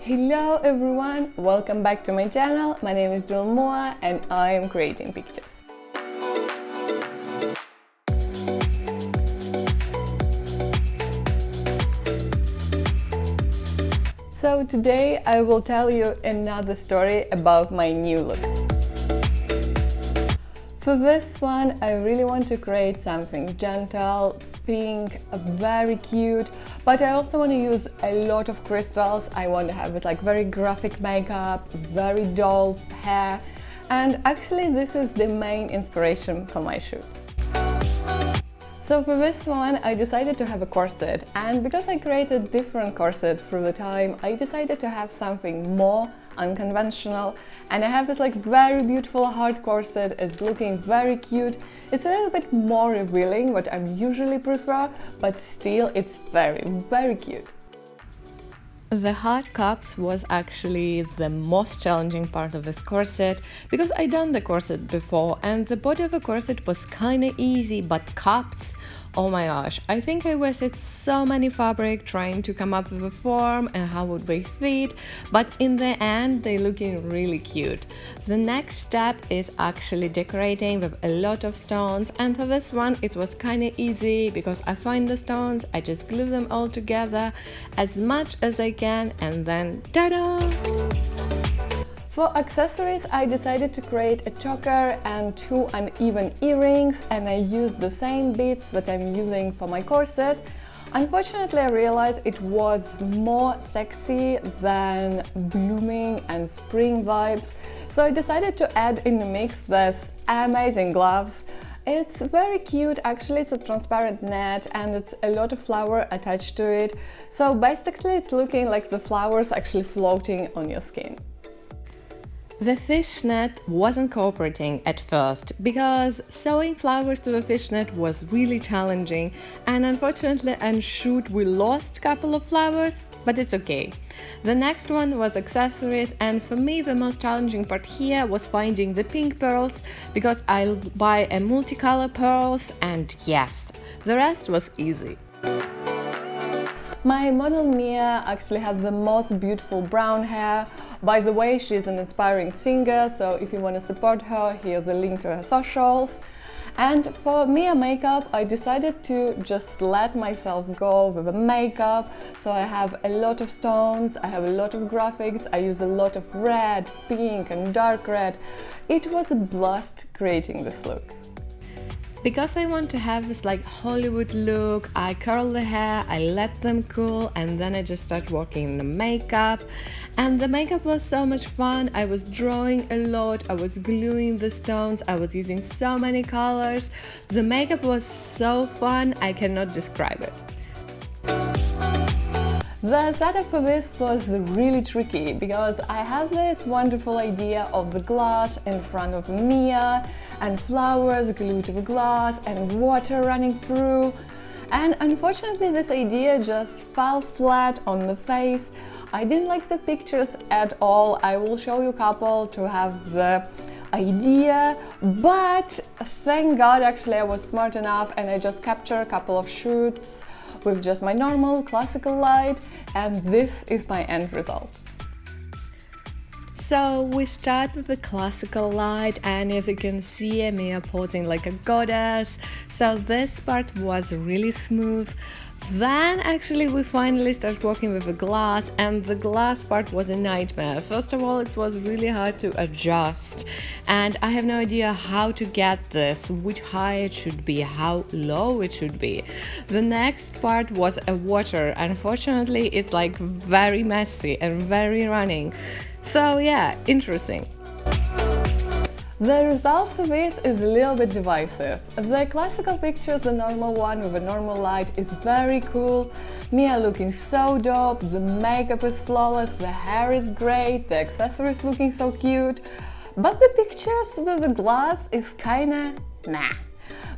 Hello everyone, welcome back to my channel. My name is Glamorous and I am creating pictures. So today I will tell you another story about my new look. For this one, I really want to create something gentle, pink, very cute, but I also want to use a lot of crystals. I want to have it like very graphic makeup, very doll hair, and actually this is the main inspiration for my shoot. So for this one, I decided to have a corset, and because I created different corset through the time, I decided to have something more unconventional, and I have this like very beautiful hard corset. It's looking very cute. It's a little bit more revealing what I usually prefer, but still it's very cute. The hard cups was actually the most challenging part of this corset because I done the corset before and the body of the corset was kinda easy, but cups, oh my gosh, I think I wasted so many fabric trying to come up with a form and how would they fit, but in the end they looking really cute. The next step is actually decorating with a lot of stones, and for this one it was kinda easy because I find the stones, I just glue them all together as much as I can, and then ta-da! For accessories, I decided to create a choker and two uneven earrings, and I used the same beads that I'm using for my corset. Unfortunately, I realized it was more sexy than blooming and spring vibes, so I decided to add in the mix with amazing gloves. It's very cute, actually it's a transparent net and it's a lot of flower attached to it, so basically it's looking like the flowers actually floating on your skin. The fishnet wasn't cooperating at first because sewing flowers to the fishnet was really challenging, and unfortunately on shoot we lost a couple of flowers, but it's okay. The next one was accessories, and for me the most challenging part here was finding the pink pearls because I'll buy a multicolor pearls, and yes, the rest was easy. My model Mia actually has the most beautiful brown hair. By the way, she's an inspiring singer, so if you want to support her, here's the link to her socials. And for Mia makeup, I decided to just let myself go with the makeup. So I have a lot of stones, I have a lot of graphics, I use a lot of red, pink and dark red. It was a blast creating this look. Because I want to have this like Hollywood look, I curl the hair, I let them cool, and then I just start working the makeup. And the makeup was so much fun. I was drawing a lot, I was gluing the stones, I was using so many colors. The makeup was so fun, I cannot describe it. The setup for this was really tricky because I had this wonderful idea of the glass in front of Mia and flowers glued to the glass and water running through, and unfortunately this idea just fell flat on the face. I didn't like the pictures at all. I will show you a couple to have the idea, but thank God actually I was smart enough and I just captured a couple of shoots with just my normal classical light, and this is my end result. So we start with the classical light, and as you can see, Mia posing like a goddess, so this part was really smooth. Then actually we finally start working with the glass, and the glass part was a nightmare. First of all, it was really hard to adjust, and I have no idea how to get this, which high it should be, how low it should be. The next part was a water. Unfortunately, it's like very messy and very running. So yeah, interesting. The result for this is a little bit divisive. The classical picture, the normal one with a normal light, is very cool. Mia looking so dope, the makeup is flawless, the hair is great, the accessories looking so cute. But the pictures with the glass is kinda nah.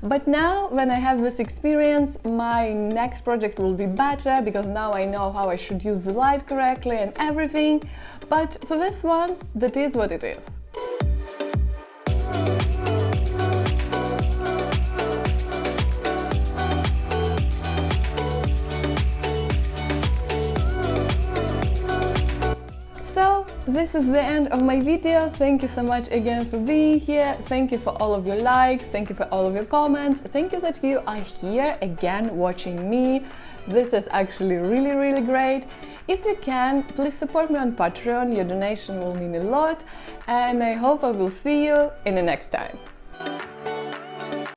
But now, when I have this experience, my next project will be better because now I know how I should use the light correctly and everything. But for this one, that is what it is. this is the end of my video. Thank you so much again for being here. Thank you for all of your likes. Thank you for all of your comments. Thank you that you are here again watching me. This is actually really great. If you can, please support me on Patreon. Your donation will mean a lot, and I hope I will see you in the next time.